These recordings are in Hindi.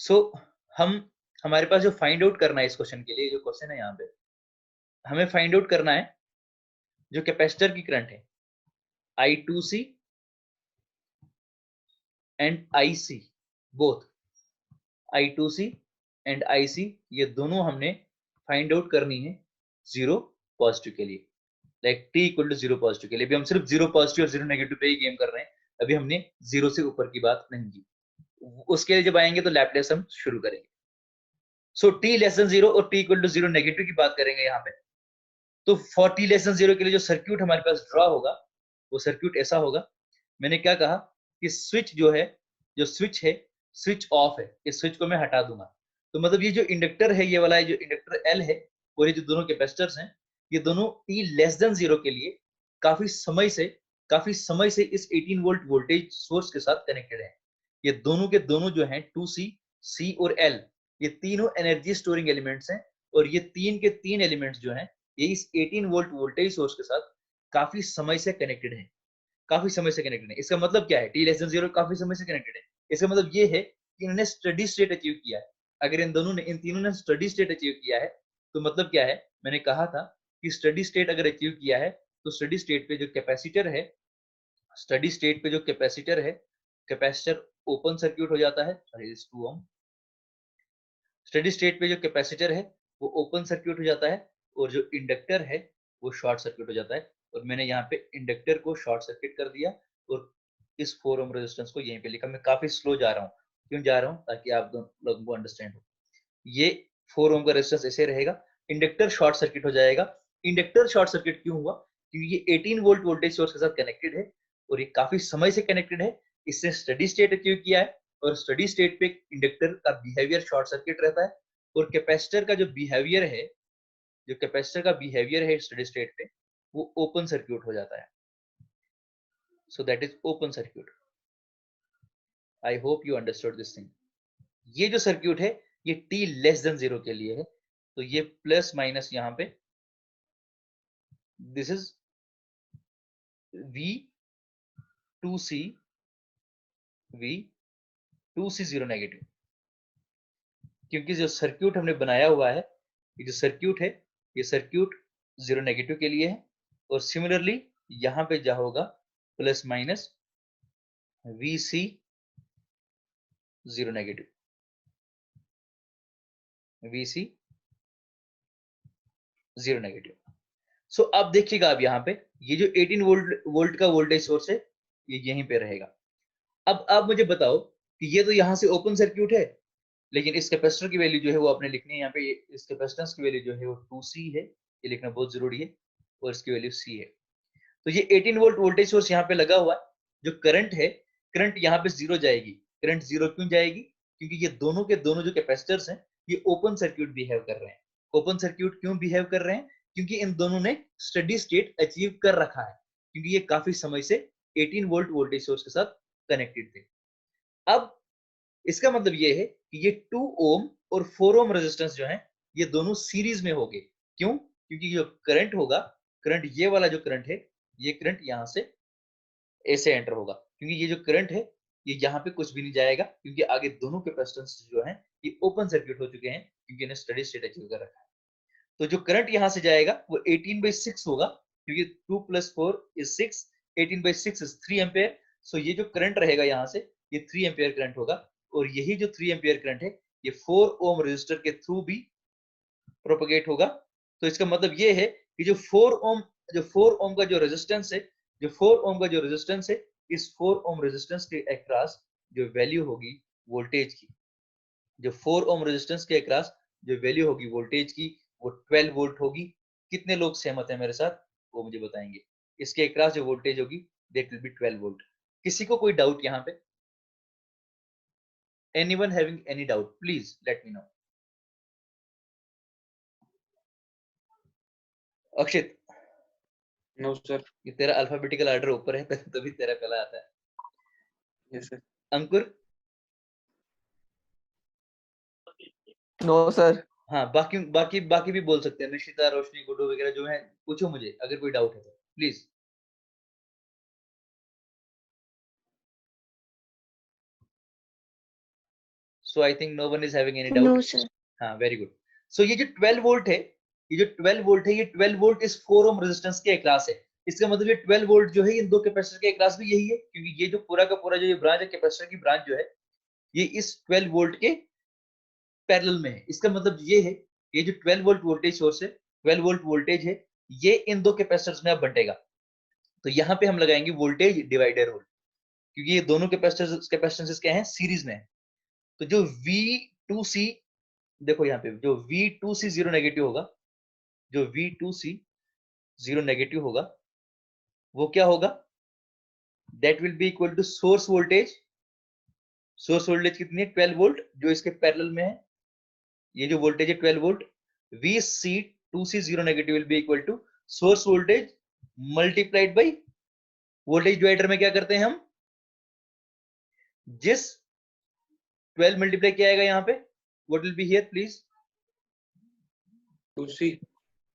सो हम हमारे पास जो फाइंड आउट करना है इस क्वेश्चन के लिए, जो क्वेश्चन है यहाँ पे हमें फाइंड आउट करना है जो कैपेसिटर की करंट है I2C and IC, both I2C and IC ये दोनों हमने फाइंड आउट करनी है जीरो पॉजिटिव के लिए, like t equal to zero positive के लिए। अभी हम सिर्फ जीरो पॉजिटिव और जीरो नेगेटिव पे ही गेम कर रहे हैं, अभी हमने जीरो से ऊपर की बात नहीं की। उसके लिए जब आएंगे तो लैप्लेस हम शुरू करेंगे। So t less than zero और t equal to zero negative की बात करेंगे यहाँ पे। तो for t less than zero के लिए जो सर्क्यूट हमारे पास ड्रॉ होगा वो सर्क्यूट ऐसा होगा। मैंने क्या कहा कि स्विच जो है, जो स्विच है स्विच ऑफ है, इस स्विच को मैं हटा दूंगा। तो मतलब ये जो इंडक्टर है, ये वाला जो इंडक्टर L है और ये जो दोनों कैपेसिटर्स हैं, ये दोनों t लेस देन जीरो के लिए काफी समय से इस 18 वोल्ट वोल्टेज सोर्स के साथ कनेक्टेड है। ये दोनों के दोनों जो हैं 2C, C और L, ये तीनों एनर्जी स्टोरिंग एलिमेंट्स हैं। और ये तीन के तीन एलिमेंट्स जो हैं ये इस 18 वोल्ट वोल्टेज सोर्स के साथ काफी समय से कनेक्टेड है। काफी समय से कनेक्टेड है, इसका मतलब क्या है? t लेस देन जीरो काफी समय से कनेक्टेड है, इसका मतलब ये है कि इन्होंने स्टडी स्टेट अचीव किया है। अगर इन तीनों ने स्टडी स्टेट अचीव किया है तो मतलब क्या है? मैंने कहा था कि स्टडी स्टेट अगर अचीव किया है तो स्टडी स्टेट पे जो कैपेसिटर है, स्टडी स्टेट पे जो कैपेसिटर है, कैपेसिटर ओपन सर्क्यूट हो जाता है। Sorry, is 2 ohm. Steady state पे जो कैपेसिटर है वो ओपन सर्क्यूट हो जाता है और जो इंडक्टर है वो शॉर्ट सर्क्यूट हो जाता है। और मैंने यहाँ पे इंडक्टर को शॉर्ट सर्किट कर दिया और इस 4 ओम रेजिस्टेंस को यहीं पे लिखा। मैं काफी स्लो जा रहा हूँ, क्यों जा रहा हूँ? ताकि आप लोगों को अंडरस्टैंड हो। ये 4 ओम का रेजिस्टेंस ऐसे रहेगा, इंडक्टर शॉर्ट सर्किट हो जाएगा। इंडक्टर शॉर्ट सर्किट क्यों हुआ? क्योंकि ये 18 वोल्ट वोल्टेज सोर्स के साथ कनेक्टेड है और ये काफी समय से कनेक्टेड है। इससे स्टडी स्टेट अचीव किया है और स्टडी स्टेट पे इंडक्टर का बिहेवियर शॉर्ट सर्किट रहता है और कैपेसिटर का जो बिहेवियर है, जो कैपेसिटर का बिहेवियर है स्टडी स्टेट पे, वो ओपन सर्क्यूट हो जाता है। So that is open circuit. I hope you understood this thing. ये जो सर्क्यूट है ये t लेस देन जीरो के लिए है, तो ये प्लस माइनस यहाँ पे this is V2C, V2C zero negative. क्योंकि जो सर्क्यूट हमने बनाया हुआ है, ये जो सर्क्यूट है, ये सर्क्यूट जीरो नेगेटिव के लिए है। और सिमिलरली यहाँ पे क्या होगा? Plus minus VC zero negative, VC zero negative. So अब देखिएगा, अब यहाँ पे ये जो 18 वोल्ट का वोल्टेज सोर्स है ये यहीं पे रहेगा। अब आप मुझे बताओ कि ये तो यहाँ से ओपन सर्क्यूट है, लेकिन इस कैपेसिटर की वैल्यू जो है वो आपने लिखनी है यहाँ पे। इस कैपेसिटेंस की वैल्यू जो है वो 2C है, ये लिखना बहुत जरूरी है, और इसकी वैल्यू C है। तो ये 18 वोल्ट वोल्टेज सोर्स यहाँ पे लगा हुआ है। जो करंट है, करंट यहाँ पे जीरो जाएगी। करंट जीरो क्यों जाएगी? क्योंकि ये दोनों के दोनों जो कैपेसिटर्स हैं ये ओपन सर्क्यूट बिहेव कर रहे हैं। ओपन सर्क्यूट क्यों बिहेव कर रहे हैं? क्योंकि इन दोनों ने स्टडी स्टेट अचीव कर रखा है, क्योंकि ये काफी समय से 18 वोल्ट वोल्टेज सोर्स के साथ कनेक्टेड थे। अब इसका मतलब ये है कि ये 2 ओम और 4 ओम रेजिस्टेंस जो है ये दोनों सीरीज में होंगे। क्यों? क्योंकि जो करंट होगा, करंट ये वाला जो करंट है, ये करंट यहां से ऐसे एंटर होगा, क्योंकि ये जो करंट है ये यहाँ पे कुछ भी नहीं जाएगा, क्योंकि आगे दोनों कैपेसिटेंस जो है ये ओपन सर्किट हो चुके हैं, क्योंकि इन्हें स्टडी स्टेट अचीव कर रखा है। तो जो करंट यहाँ से जाएगा वो 18/6 होगा, क्योंकि 2 + 4 = 6, 18/6 इज 3 एम्पेयर। सो ये जो करंट रहेगा यहाँ से ये 3 एम्पेयर करंट होगा। और यही जो 3 एम्पेयर करंट है ये 4 ओम रेजिस्टर के थ्रू भी प्रोपगेट होगा। तो इसका मतलब ये है कि जो 4 ओम का जो रेजिस्टेंस है, जो 4 ओम का जो रेजिस्टेंस है, इस 4 ओम रेजिस्टेंस के अक्रॉस जो वैल्यू होगी वोल्टेज की, जो 4 ओम रेजिस्टेंस के अक्रॉस जो वैल्यू होगी वोल्टेज की, वो 12 वोल्ट होगी। कितने लोग सहमत हैं मेरे साथ? वो मुझे बताएंगे। इसके अक्रॉस जो वोल्टेज होगी दैट विल बी 12 वोल्ट। किसी को कोई डाउट यहाँ पे? Anyone having any doubt, please let me know. Akshit, no sir. ये तेरा अल्फाबेटिकल ऑर्डर ऊपर है तभी तेरा पहला आता है। Yes sir. Ankur? No sir. हाँ, बाकी बाकी बाकी भी बोल सकते हैं, निशिता, रोशनी, गुड्डू वगैरह जो है। पूछो मुझे अगर कोई डाउट है तो please. So I think no one is having any No, doubt. sir. हाँ, वेरी गुड. सो ये जो 12 वोल्ट है, ये 12 वोल्ट इस 4 ओम रेजिस्टेंस के अक्रॉस है. इसका मतलब ये 12 वोल्ट जो है इन दो कैपेसिटर के अक्रॉस भी यही है, क्योंकि ये जो पूरा का पूरा जो ये ब्रांच है, कैपेसिटर की ब्रांच जो है, ये इस 12 वोल्ट के पैरेलल में है. इसका मतलब ये है, ये जो 12 वोल्ट वोल्टेज सोर्स है, 12 वोल्ट वोल्टेज है, ये इन दो कैपेसिटर्स में अब बंटेगा. तो यहाँ पे हम लगाएंगे वोल्टेज डिवाइडर रूल, क्योंकि ये दोनों कैपेसिटेंसेस क्या हैं, सीरीज में है. तो जो V2C, देखो यहाँ पे जो V2C जीरो नेगेटिव होगा, जो V2C जीरो नेगेटिव होगा, वो क्या होगा, that will be equal to source voltage. Source voltage कितनी है, 12 वोल्ट, जो इसके पैरेलल में है. ये जो वोल्टेज है 12 volt, VC2C zero negative will be equal to source voltage multiplied by voltage divider में क्या करते हैं हम, जिस 12 मल्टीप्लाई किया जाएगा यहाँ पे, what will be here please,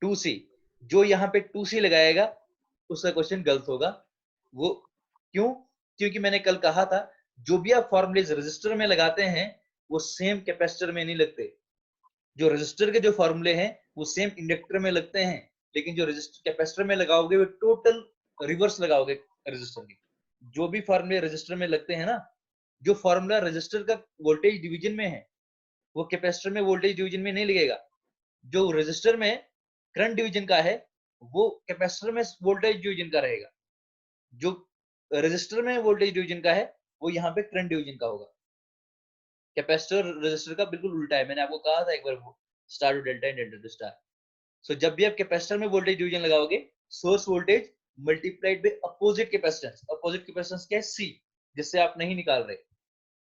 2C. जो यहाँ पे 2C लगाएगा उसका क्वेश्चन गलत होगा. वो क्यों, क्योंकि मैंने कल कहा था जो भी आप फॉर्मूलेज रेजिस्टर में लगाते हैं वो सेम कैपेसिटर में नहीं लगते. जो रेजिस्टर के जो फॉर्मूले हैं वो सेम इंडक्टर में लगते हैं, लेकिन जो रेजिस्टर कैपेसिटर में लगाओगे वो टोटल रिवर्स लगाओगे रेजिस्टर के. जो भी फॉर्मूले रेजिस्टर में लगते हैं ना, जो फॉर्मूला रेजिस्टर का वोल्टेज डिवीजन में है वो कैपेसिटर में वोल्टेज डिवीजन में नहीं लगेगा. जो रेजिस्टर में करंट डिवीजन का है वो कैपेसिटर में वोल्टेज डिवीजन का रहेगा. जो रेजिस्टर में वोल्टेज डिवीजन का है वो यहाँ पे करंट डिवीजन का होगा. कैपेसिटर रेजिस्टर का बिल्कुल उल्टा है. मैंने आपको कहा था एक बार, star to delta and delta to star. So जब भी आप कैपेसिटर में वोल्टेज डिवीजन लगाओगे, source voltage multiplied by opposite capacitance. Opposite capacitance क्या है, C, जिससे आप नहीं निकाल रहे,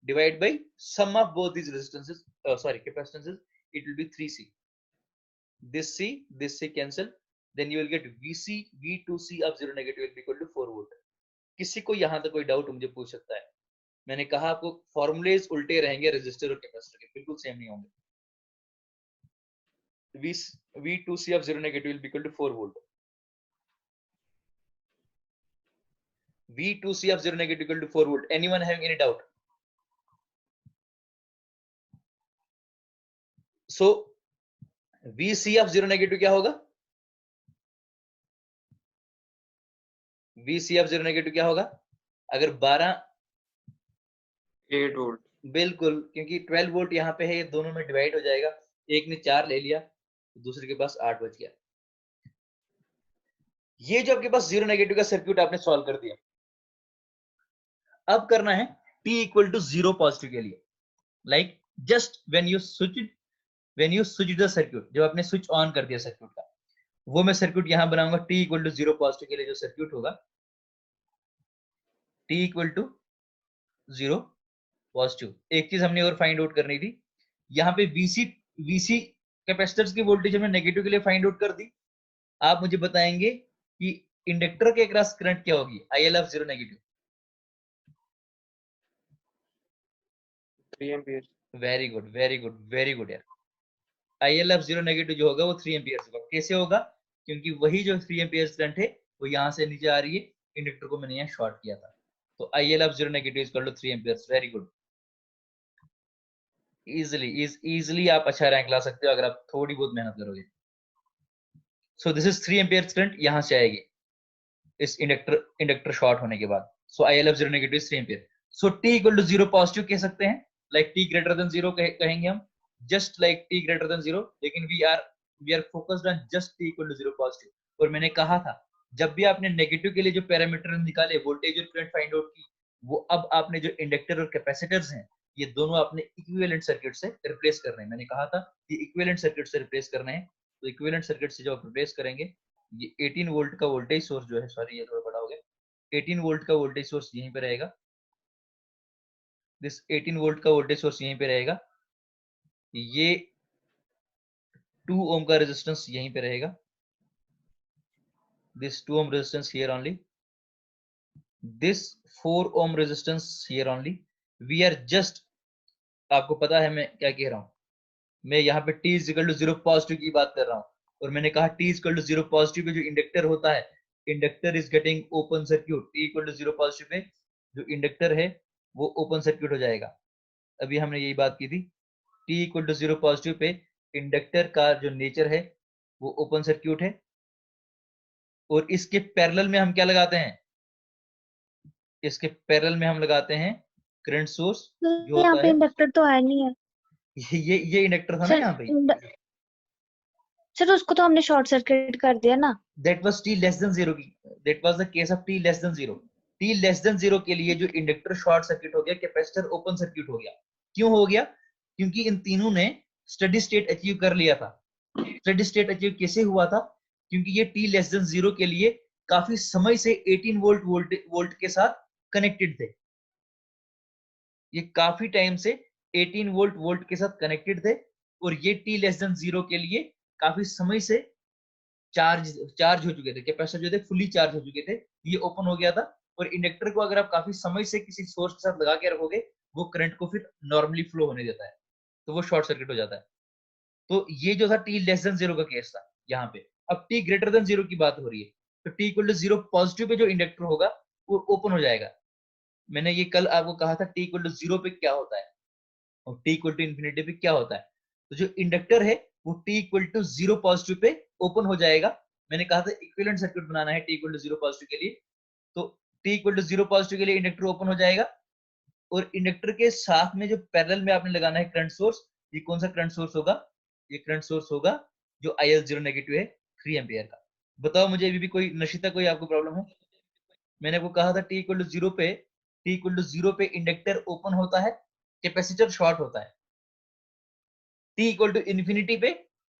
divide by sum of both these resistances, sorry capacitances, it will be 3C. this C cancel, then you will get V2C of zero negative will be equal to 4 volt. किसी को यहाँ तक कोई डाउट मुझे पूछ सकता है. मैंने कहा आपको फॉर्मूलेज उल्टे रहेंगे रेजिस्टर और कैपेसिटर के, बिल्कुल सेम नहीं होंगे. V2C of zero negative will be equal to 4 volt. V2C of zero negative equal to 4 volt. Anyone having any doubt? So VC of zero negative क्या होगा, VC of zero negative क्या होगा, अगर 12, 8 वोल्ट. बिल्कुल, क्योंकि 12 वोल्ट यहाँ पे है, ये दोनों में डिवाइड हो जाएगा. एक ने 4 ले लिया, दूसरे के पास 8 बच गया. ये जो आपके पास जीरो नेगेटिव का सर्किट आपने सॉल्व कर दिया. अब करना है T इक्वल टू 0 पॉजिटिव के लिए. Like just when you switch the circuit, जब आपने स्विच ऑन कर दिया सर्किट का, वो मैं सर्किट यहां बनाऊंगा. T इक्वल टू 0 पॉजिटिव के लिए जो सर्किट होगा, T इक्वल टू 0 पॉजिटिव. एक चीज हमने और फाइंड आउट करनी थी, यहाँ पे VC कैपेसिटर्स की वोल्टेज हमने नेगेटिव के लिए फाइंड आउट कर दी. आप मुझे बताएंगे कि इंडक्टर के अक्रॉस करंट क्या होगी, IL of 0 negative. 3 ampere. Very good, very good, very good यार. IL ऑफ 0 नेगेटिव जो होगा वो 3 एम्पीयर होगा. कैसे होगा, क्योंकि वही जो 3 एम्पीयर करंट है वो यहाँ से नीचे आ रही है, इंडक्टर को मैंने यहाँ शॉर्ट किया था. तो IL of 0 negative is equal to 3 ampere. Very good. Easily आप अच्छा रैंक ला सकते हो अगर आप थोड़ी बहुत मेहनत करोगे. So this is 3 ampere current यहाँ से आएगी इस इंडक्टर शॉर्ट होने के बाद. So IL of 0 negative is 3 ampere. So T equal to 0 positive कह सकते हैं, लाइक T ग्रेटर देन 0 कहेंगे हम, just like T greater than 0. लेकिन we are focused on just T equal to 0 positive. और मैंने कहा था जब भी आपने नेगेटिव के लिए जो पैरामीटर निकाले, वोल्टेज और करंट फाइंड आउट की, वो अब आपने जो इंडक्टर और कैपेसिटर्स हैं ये दोनों आपने इक्विवेलेंट सर्किट से रिप्लेस करने हैं. मैंने कहा था कि इक्विवेलेंट सर्किट से रिप्लेस करने हैं. तो इक्विवेलेंट सर्किट से जब आप रिप्लेस करेंगे, ये 18 वोल्ट का वोल्टेज सोर्स जो है, सॉरी ये थोड़ा बड़ा हो गया, 18 वोल्ट का वोल्टेज सोर्स यहीं पे रहेगा. दिस 18 वोल्ट का वोल्टेज सोर्स यहीं पे रहेगा. ये 2 ओम का रेजिस्टेंस यहीं पे रहेगा. This 2 ohm resistance here only, this 4 ohm resistance here only. We are just, आपको पता है मैं क्या कह रहा हूं, मैं यहाँ पे T is equal to 0 positive की बात कर रहा हूं. और मैंने कहा T is equal to 0 positive पे जो इंडक्टर होता है, inductor is getting open circuit. T equal to 0 positive पे जो इंडक्टर है वो ओपन सर्किट हो जाएगा. अभी हमने यही बात की थी, t इक्वल टू 0 पॉजिटिव पे इंडक्टर का जो नेचर है वो ओपन सर्क्यूट है, और इसके पैरेलल में हम क्या लगाते हैं, इसके पैरेलल में हम लगाते हैं करंट सोर्स जो यहाँ होता पे है, इंडक्टर तो है नहीं है ये इंडक्टर था ना सर। यहाँ पे, सर उसको तो हमने शॉर्ट सर्किट कर दिया ना। that was t less than 0 की, that was the case of t less than 0। t less than 0 के लिए जो इंडक्टर शॉर्ट सर्किट हो गया, कैपेसिटर ओपन सर्किट हो गया। क्यों हो गया? क्योंकि इन तीनों ने स्टेडी स्टेट अचीव कर लिया था। स्टेडी स्टेट अचीव कैसे हुआ था? क्योंकि ये t लेस देन 0 के लिए काफी समय से 18 वोल्ट के साथ कनेक्टेड थे। ये काफी टाइम से 18 वोल्ट के साथ कनेक्टेड थे, और ये t लेस देन 0 के लिए काफी समय से चार्ज हो चुके थे, कैपेसिटर जो थे फुली चार्ज हो चुके थे, ये ओपन हो गया था। और इंडक्टर को अगर आप काफी समय से किसी सोर्स के साथ लगा के रखोगे, वो करंट को फिर नॉर्मली फ्लो होने देता है, तो वो शॉर्ट सर्किट हो जाता है। तो ये जो था t लेस देन 0 का केस था यहाँ पे। अब t ग्रेटर देन 0 की बात हो रही है, तो t इक्वल टू 0 पॉजिटिव पे जो इंडक्टर होगा वो ओपन हो जाएगा। मैंने ये कल आपको कहा था t इक्वल टू 0 पे क्या होता है और t इक्वल टू इंफिनिटी पे क्या होता है। तो जो इंडक्टर है वो t इक्वल टू 0 पॉजिटिव पे ओपन हो जाएगा। मैंने कहा था इक्विवेलेंट सर्किट बनाना है t इक्वल टू 0 पॉजिटिव के लिए, तो t इक्वल टू 0 पॉजिटिव के लिए इंडक्टर ओपन हो जाएगा, और इंडक्टर के साथ में जो पैरेलल में आपने लगाना है करंट सोर्स, ये कौन सा करंट सोर्स होगा? ये करंट सोर्स होगा जो IL0 नेगेटिव है 3 एम्पियर का। बताओ मुझे अभी भी कोई नशिता, कोई आपको प्रॉब्लम है? मैंने आपको कहा था t इक्वल टू 0 पे, t इक्वल टू 0 पे इंडक्टर ओपन होता है, कैपेसिटर शॉर्ट होता है। t इक्वल टू इंफिनिटी पे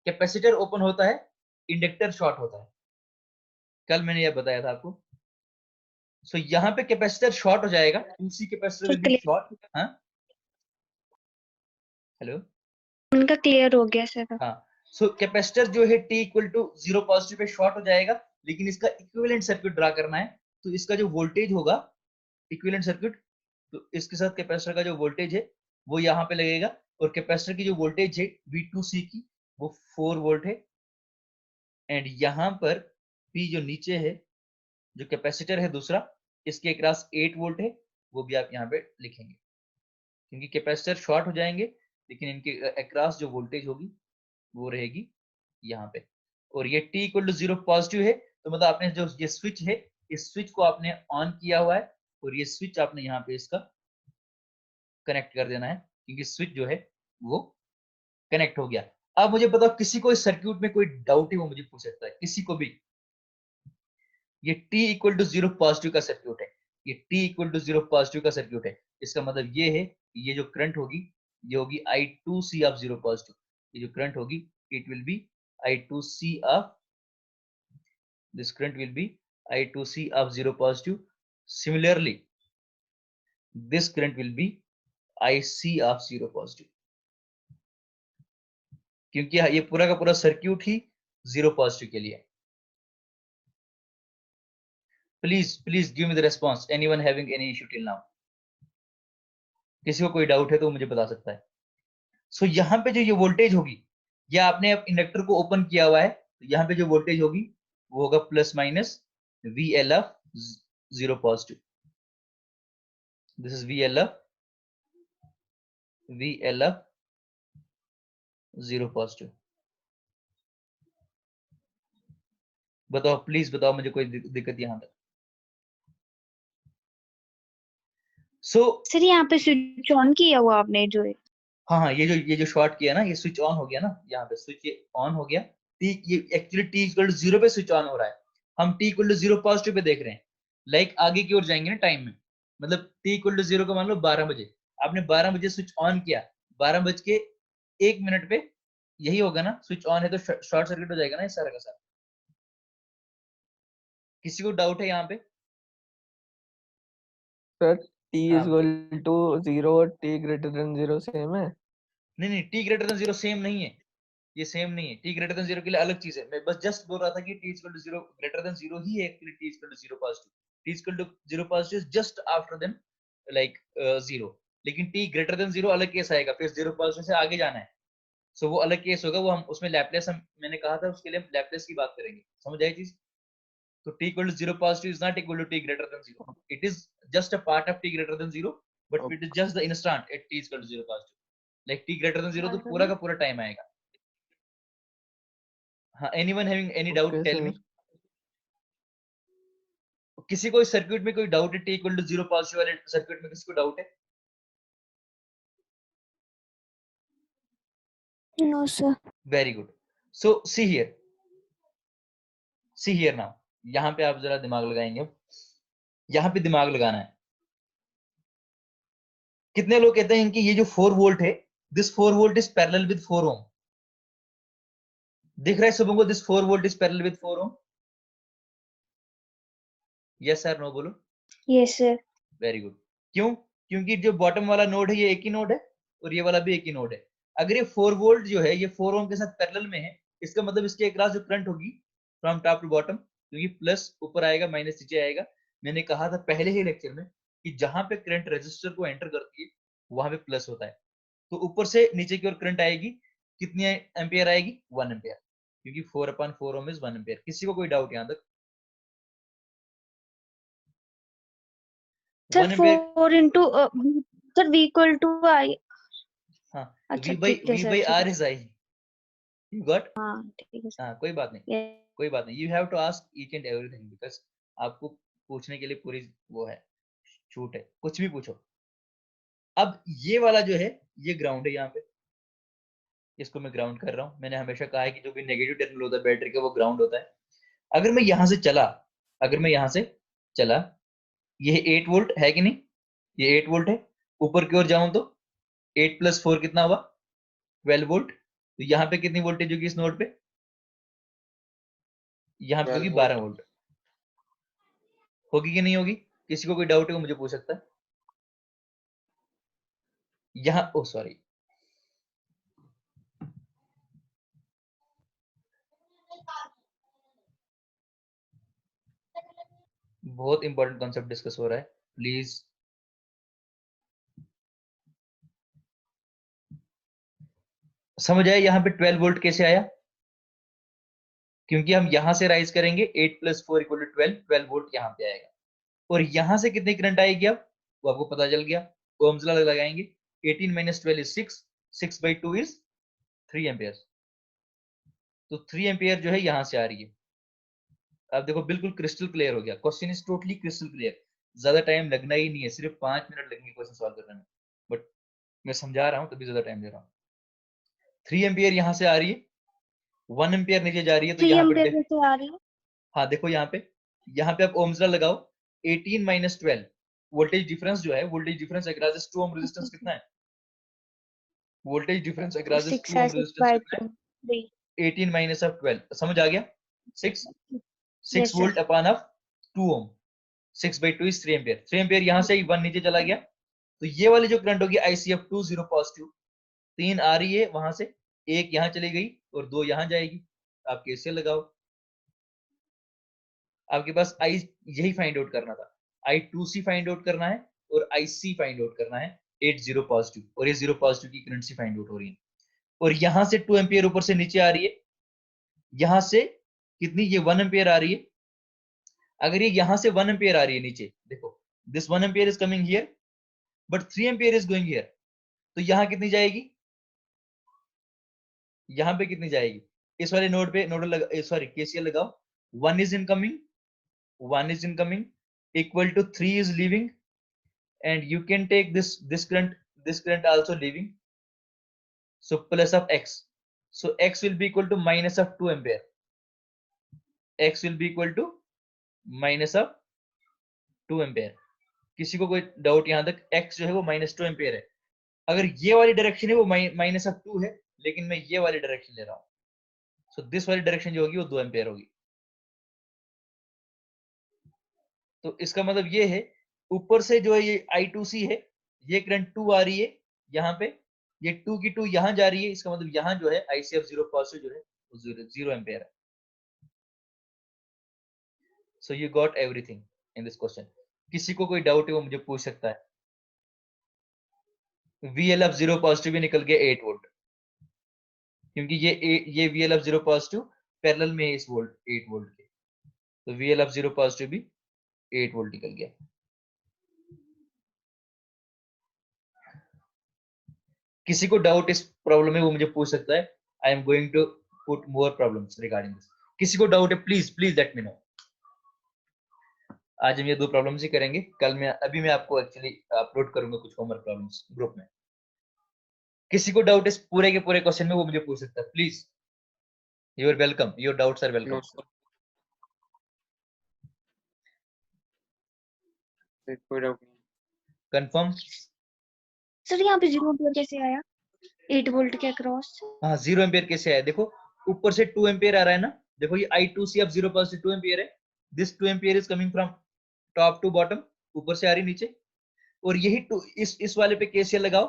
कैपेसिटर ओपन होता है, इंडक्टर शॉर्ट होता है। कल मैंने यह बताया था आपको। सो यहाँ पे कैपेसिटर शॉर्ट हो जाएगा, दूसरी कैपेसिटर विल बी शॉर्ट। हाँ, हेलो, उनका क्लियर हो गया सर। हाँ। सो कैपेसिटर जो है t इक्वल टू 0 पॉजिटिव पे शॉर्ट हो जाएगा, लेकिन इसका इक्विवेलेंट सर्किट ड्रा करना है, तो इसका जो वोल्टेज होगा इक्विवेलेंट सर्किट, तो इसके साथ कैपेसिटर का जो वोल्टेज है वो यहाँ पे लगेगा, और कैपेसिटर की जो वोल्टेज है V2C की वो 4 वोल्ट है, एंड यहाँ पर P जो नीचे है, जो कैपेसिटर है दूसरा, इसके अक्रॉस 8 वोल्ट है, वो भी आप यहाँ पे लिखेंगे, क्योंकि कैपेसिटर शॉर्ट हो जाएंगे, लेकिन इनके अक्रॉस जो वोल्टेज होगी वो रहेगी यहाँ पे। और ये t इक्वल टू 0 पॉजिटिव है, तो मतलब आपने जो ये स्विच है, इस स्विच को आपने ऑन किया हुआ है, और ये स्विच आपने यहाँ पे इसका कनेक्ट कर देना है, क्योंकि स्विच जो है वो कनेक्ट हो गया। अब मुझे बताओ, किसी को इस सर्क्यूट में कोई डाउट है वो मुझे पूछ सकता है, किसी को भी। ये t इक्वल टू 0 पॉजिटिव का सर्क्यूट है, ये t इक्वल टू 0 पॉजिटिव का सर्क्यूट है। इसका मतलब ये है, ये जो करंट होगी ये होगी I2C ऑफ 0 पॉजिटिव। ये जो करंट होगी it will B I2C of, this current will be I2C of 0 positive. Similarly, this current will be IC of 0 positive, क्योंकि ये पूरा का पूरा सर्क्यूट ही 0 पॉजिटिव के लिए। Please give me the response, anyone having any issue till now? किसी को कोई डाउट है तो मुझे बता सकता है। सो यहाँ पे जो ये वोल्टेज होगी, या आपने अब इंडक्टर को ओपन किया हुआ है, तो यहाँ पे जो वोल्टेज होगी वो होगा plus minus VL of 0 positive. This is VL of 0 positive. बताओ, प्लीज बताओ मुझे कोई दिक्कत यहाँ तक। सर यहाँ पे स्विच ऑन किया हुआ आपने जो है? हाँ, ये जो शॉर्ट किया ना, ये स्विच ऑन हो गया ना, यहाँ पे स्विच ये ऑन हो गया। ये एक्चुअली t इक्वल टू 0 पे स्विच ऑन हो रहा है, हम t इक्वल टू 0 पॉजिटिव पे देख रहे हैं। लाइक आगे की ओर जाएंगे ना टाइम में, मतलब t इक्वल टू 0 का मान लो 12 बजे, आपने 12 बजे स्विच ऑन किया, 12 बज के 1 मिनट पे यही होगा ना, स्विच ऑन है तो शॉर्ट सर्किट हो जाएगा ना, इस सारा का सारा। किसी को डाउट है यहाँ पे? सर t हाँ, इज इक्वल टू 0 और t ग्रेटर देन 0 सेम है? नहीं, t ग्रेटर देन 0 सेम नहीं है, ये सेम नहीं है। t ग्रेटर देन 0 के लिए अलग चीज है। मैं बस जस्ट बोल रहा था कि t equal to 0 greater than 0 ही है actually, t equal to 0 positive. t equal to 0 positive just after then like 0, लेकिन t ग्रेटर देन 0 अलग केस आएगा, फिर 0 पॉजिटिव से आगे जाना है, सो वो अलग केस होगा, वो हम उसमें लैप्लेस, हम मैंने कहा था उसके लिए हम लैप्लेस की बात करेंगे, समझ आई चीज? तो t equal to 0 positive is not equal to t greater than 0, it is just a part of t greater than 0, but it is just the instant at t is equal to 0 positive. Like t greater than 0 तो पूरा का पूरा टाइम आएगा. हाँ, anyone having any doubt Okay, tell sir. me. किसी को इस सर्किट में कोई डाउट है? t इक्वल टू 0 पॉजिटिव वाले सर्किट में किसी को डाउट है? No, sir. Very good. So see here now. यहाँ पे आप जरा दिमाग लगाएंगे. यहाँ पे दिमाग लगाना है. कितने लोग कहते हैं कि ये जो 4 वोल्ट है, this 4 volt is parallel with 4 ohm. दिख रहा है सबको को this 4 volt is parallel with 4 ohm? Yes sir, no बोलो. Yes, sir. Very good. क्यों? क्योंकि जो बॉटम वाला नोड है ये एक ही नोड है और ये वाला भी एक ही नोड है. अगर ये 4 वोल्ट जो है ये 4 ओम के साथ पैरेलल में है, इसका मतलब इसके अक्रॉस जो करंट होगी फ्रॉम टॉप टू बॉटम, क्योंकि प्लस ऊपर आएगा माइनस नीचे आएगा. मैंने कहा था पहले ही लेक्चर में कि जहां पे करंट रेजिस्टर को एंटर करती है वहां पे प्लस होता है. तो ऊपर से नीचे की ओर करंट आएगी, कितनी एम्पियर आएगी? 1 एम्पियर, क्योंकि 4/4 ओम इज 1 एम्पियर. किसी को कोई डाउट यहां तक? Sir, 1 ampere. 4 into sir, V equal to I. हाँ, अच्छा, V ठीक है by sir, R is I. You got? हाँ ठीक है सर. हाँ, कोई बात नहीं, Yes. कोई बात नहीं. You have to ask each and everything because आपको पूछने के लिए पूरी वो है, छूट है, कुछ भी पूछो. अब ये वाला जो है ये ग्राउंड है. यहाँ पे इसको मैं ग्राउंड कर रहा हूँ. मैंने हमेशा कहा है कि जो भी नेगेटिव टर्मिनल होता है बैटरी का वो ग्राउंड होता है. अगर मैं यहाँ से चला, ये 8 वोल्ट है कि नहीं? ये 8 वोल्ट है. ऊपर की ओर जाऊं तो 8 + 4 कितना हुआ? 12 वोल्ट. तो यहाँ पे कितनी वोल्टेज होगी इस नोड पे? यहाँ पे होगी 12 वोल्ट. होगी कि नहीं होगी? किसी को कोई डाउट है वो मुझे पूछ सकता है. यहाँ ओ सॉरी, बहुत इंपॉर्टेंट कॉन्सेप्ट डिस्कस हो रहा है, प्लीज. समझ आया यहाँ पे 12 वोल्ट कैसे आया? क्योंकि हम यहां से राइज करेंगे 8 + 4 = 12 वोल्ट यहाँ पे आएगा. और यहां से कितनी करंट आएगी अब वो आपको पता चल गया. ओम्स लॉ लगाएंगे. 18 - 12 is 6. 6/2 is 3 ampere. तो 3 एम्पियर जो है यहां से आ रही है. अब देखो बिल्कुल क्रिस्टल क्लियर हो गया. Question is totally crystal clear. ज्यादा टाइम लगना ही नहीं है, सिर्फ 5 मिनट लगेंगे क्वेश्चन सॉल्व करने में. बट मैं समझा रहा हूं तभी ज्यादा टाइम दे रहा हूँ. 3 एम्पियर यहां से आ रही है, 1 एम्पियर नीचे जा रही है. तो 3 यहाँ एम्पियर पे से आ रही है. हाँ देखो यहाँ पे आप ओम्स लॉ लगाओ. 18 - 12 वोल्टेज डिफरेंस जो है, voltage difference across 2 ohm resistance कितना है? वोल्टेज डिफरेंस अक्रॉस 6 2 है, ओम 6 रेजिस्टेंस by कितना है? 2. 18 - 12 समझ आ गया? 6 Yes, sir. Volt upon of 2 ohm. 6/2 is 3 ampere. 3 ampere यहां से 1 नीचे चला गया. तो ये वाली जो करंट होगी ICF2 0 पॉजिटिव, 3 आ रही है वहां से, 1 यहां चली गई और 2 यहां जाएगी. आप कैसे लगाओ? आपके पास I यही फाइंड आउट करना था. I2C फाइंड आउट करना है और IC फाइंड आउट करना है 8 0 पॉजिटिव. और ये 0 पॉजिटिव की करंट सी फाइंड आउट हो रही है. और यहां से 2 एम्पियर ऊपर से नीचे आ रही है. यहां से कितनी? ये 1 एम्पियर आ रही है. अगर ये यहां से 1 एम्पियर आ रही है नीचे, देखो this 1 ampere is coming here but 3 ampere is going here. तो यहां कितनी जाएगी? यहां पे कितनी जाएगी? इस वाले नोड पे नोडल सॉरी KCL लगाओ. 1 is incoming equal to 3 is leaving, and you can take this current also leaving. So plus of x. So x will be equal to minus of 2 ampere. X will be equal to minus of 2 ampere. किसी को कोई डाउट यहां तक? x जो है वो -2 एम्पेयर है. अगर ये वाली डायरेक्शन है वो -2 है, लेकिन मैं ये वाली डायरेक्शन ले रहा हूं. सो दिस वाली डायरेक्शन जो होगी वो 2 एम्पेयर होगी. तो इसका मतलब ये है ऊपर से जो है ये I2C है, ये करंट 2 आ रही है यहाँ पे, ये 2 की 2 यहाँ जा रही है. इसका मतलब यहाँ जो है ICF 0 पॉजिटिव जो है वो 0 एम्पेयर है. So you got everything in this question. किसी को कोई डाउट है वो मुझे पूछ सकता है. VL of 0 पॉजिटिव भी निकल गया 8 वोल्ट, क्योंकि ये VL of 0 पॉजिटिव पैरेलल में है इस 8 वोल्ट के. तो VL of 0 पॉजिटिव भी 8 वोल्ट निकल गया. किसी को डाउट इस प्रॉब्लम में वो मुझे पूछ सकता है. I am going to put more problems regarding this. किसी को डाउट है please please let me know. आज हम ये 2 प्रॉब्लम्स ही करेंगे. कल मैं आपको एक्चुअली अपलोड करूंगा कुछ होमवर्क प्रॉब्लम्स ग्रुप में. किसी को डाउट इस पूरे के पूरे क्वेश्चन में वो मुझे पूछ सकता है. Please, you are welcome, your doubts are welcome. No sir, कोई डाउट नहीं. कंफर्म? सर यहाँ पे 0 एम्पियर कैसे आया 8 वोल्ट के अक्रॉस? हाँ, 0 एम्पियर कैसे आया? देखो ऊपर से 2 एम्पियर आ रहा है ना. देखो ये I2C अब 0 पॉजिटिव 2 एम्पियर है. This 2 ampere is coming from top to bottom, ऊपर से आ रही नीचे. और यही 2 इस वाले पे केसीएल लगाओ.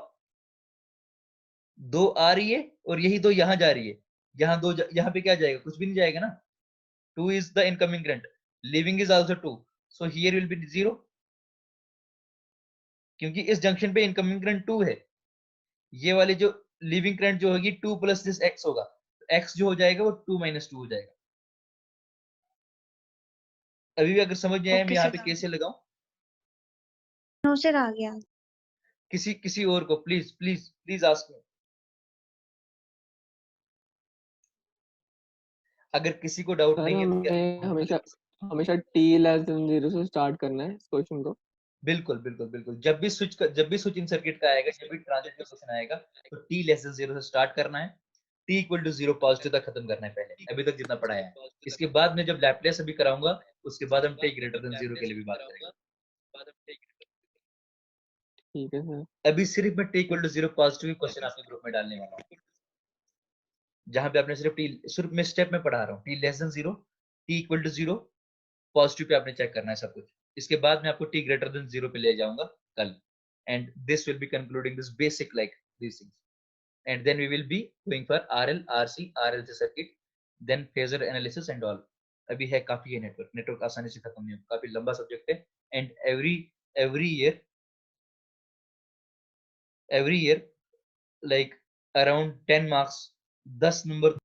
2 आ रही है और यही 2 यहाँ जा रही है. यहाँ 2 यहाँ पे क्या जाएगा? कुछ भी नहीं जाएगा ना. 2 is the incoming current, leaving is also 2, so here will be 0, क्योंकि इस जंक्शन पे इनकमिंग करंट 2 है. ये वाली जो लीविंग करंट जो होगी 2 प्लस दिस x होगा. x जो हो जाएगा वो 2 माइनस 2 हो जाएगा. अभी भी अगर समझ नहीं आया मैं Okay, यहाँ sir. पे कैसे लगाऊं? नो सर आ गया. किसी और को please please please ask me. अगर किसी को डाउट सर नहीं है तो हमें हमेशा हमेशा t लेस देन 0 से स्टार्ट करना है इस क्वेश्चन को. बिल्कुल बिल्कुल बिल्कुल. जब भी स्विच इन सर्किट का आएगा, जब भी ट्रांजिट का क्वेश्चन आएगा तो t लेस देन 0 से स्टार्ट करना है. t इक्वल टू 0 पॉजिटिव तक खत्म करना है पहले, अभी तक जितना पढ़ाया है. इसके बाद में जब लैप्लेस अभी कराऊंगा उसके बाद हम t ग्रेटर देन 0 के लिए भी बात करेंगे. ठीक है सर. अभी सिर्फ मैं t equal to 0 positive question आपके ग्रुप में डालने वाला हूँ, जहां पे आपने सिर्फ मैं स्टेप में पढ़ा रहा हूँ. t less than 0, t equal to 0 positive पे आपने चेक करना है सब कुछ. इसके बाद मैं आपको t ग्रेटर देन 0 पे ले जाऊंगा कल, and this will be concluding this basic like these things, and then we will be going for RL, RC, RLC circuit, then phasor analysis and all. अभी है काफी है नेटवर्क आसानी से खत्म नहीं होगा, काफी लंबा सब्जेक्ट है. And every year like around 10 marks, 10 number